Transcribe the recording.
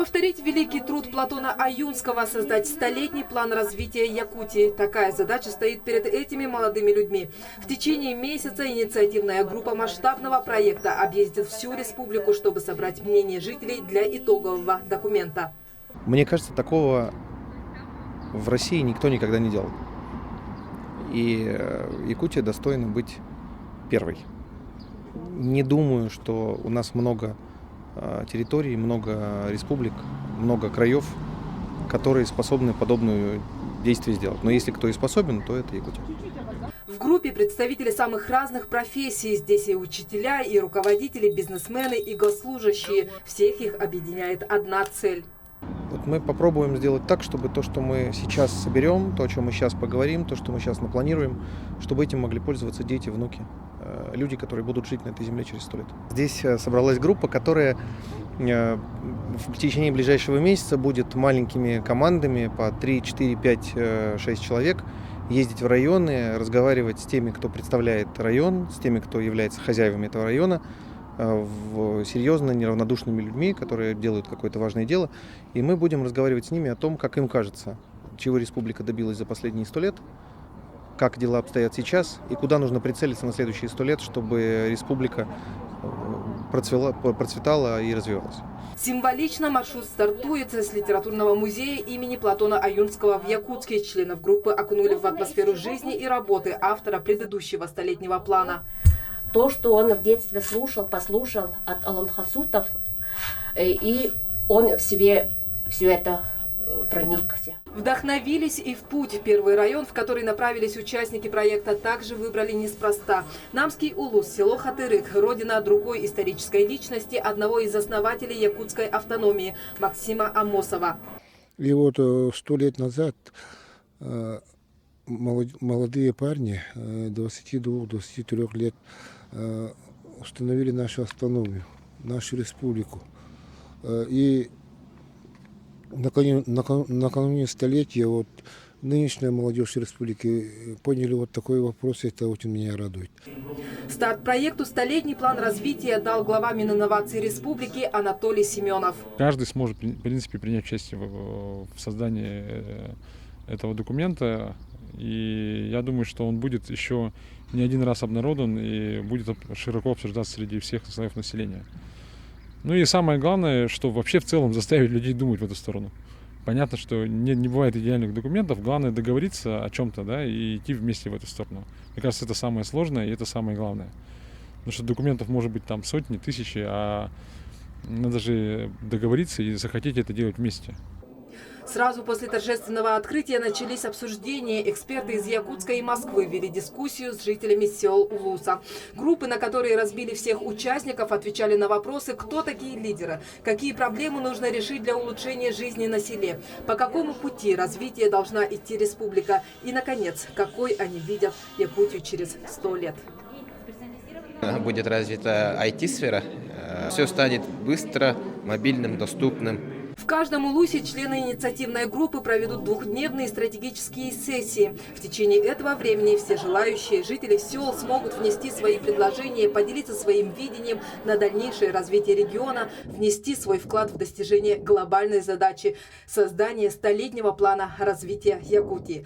Повторить великий труд Платона Аюнского, создать столетний план развития Якутии. Такая задача стоит перед этими молодыми людьми. В течение месяца инициативная группа масштабного проекта объездит всю республику, чтобы собрать мнение жителей для итогового документа. Мне кажется, такого в России никто никогда не делал. И Якутия достойна быть первой. Не думаю, что у нас много территорий, много республик, много краев, которые способны подобные действия сделать. Но если кто и способен, то это Якутия. В группе представители самых разных профессий. Здесь и учителя, и руководители, бизнесмены, и госслужащие. Всех их объединяет одна цель. Вот мы попробуем сделать так, чтобы то, что мы сейчас соберем, то, о чем мы сейчас поговорим, то, что мы сейчас напланируем, чтобы этим могли пользоваться дети, внуки, люди, которые будут жить на этой земле через 100 лет. Здесь собралась группа, которая в течение ближайшего месяца будет маленькими командами по 3, 4, 5, 6 человек ездить в районы, разговаривать с теми, кто представляет район, с теми, кто является хозяевами этого района, серьезно, неравнодушными людьми, которые делают какое-то важное дело. И мы будем разговаривать с ними о том, как им кажется, чего республика добилась за последние 100 лет, как дела обстоят сейчас и куда нужно прицелиться на следующие 100 лет, чтобы республика процветала и развивалась. Символично маршрут стартует с литературного музея имени Платона Аюнского в Якутске. Членов группы окунули в атмосферу жизни и работы автора предыдущего столетнего плана. То, что он в детстве послушал от аланхасутов, и он в себе все это проникся. Вдохновились и в путь. Первый район, в который направились участники проекта, также выбрали неспроста. Намский Улус, село Хатырык, родина другой исторической личности, одного из основателей якутской автономии, Максима Амосова. И вот 100 лет назад молодые парни 22-23 лет установили нашу автономию, нашу республику. И накануне столетия вот нынешняя молодежь республики поняли вот такой вопрос, это очень меня радует. Старт проекту «Столетний план развития» дал глава Мининноваций республики Анатолий Семенов. Каждый сможет, в принципе, принять участие в создании этого документа. И я думаю, что он будет еще не один раз обнародован и будет широко обсуждаться среди всех слоев населения. Ну и самое главное, что вообще в целом заставить людей думать в эту сторону. Понятно, что не бывает идеальных документов, главное договориться о чем-то, да, и идти вместе в эту сторону. Мне кажется, это самое сложное и это самое главное. Потому что документов может быть там сотни, тысячи, а надо же договориться и захотеть это делать вместе. Сразу после торжественного открытия начались обсуждения. Эксперты из Якутска и Москвы вели дискуссию с жителями сел Улуса. Группы, на которые разбили всех участников, отвечали на вопросы, кто такие лидеры, какие проблемы нужно решить для улучшения жизни на селе, по какому пути развития должна идти республика и, наконец, какой они видят Якутию через 100 лет. Будет развита IT-сфера, все станет быстро, мобильным, доступным. В каждом улусе члены инициативной группы проведут двухдневные стратегические сессии. В течение этого времени все желающие жители сел смогут внести свои предложения, поделиться своим видением на дальнейшее развитие региона, внести свой вклад в достижение глобальной задачи – создания столетнего плана развития Якутии.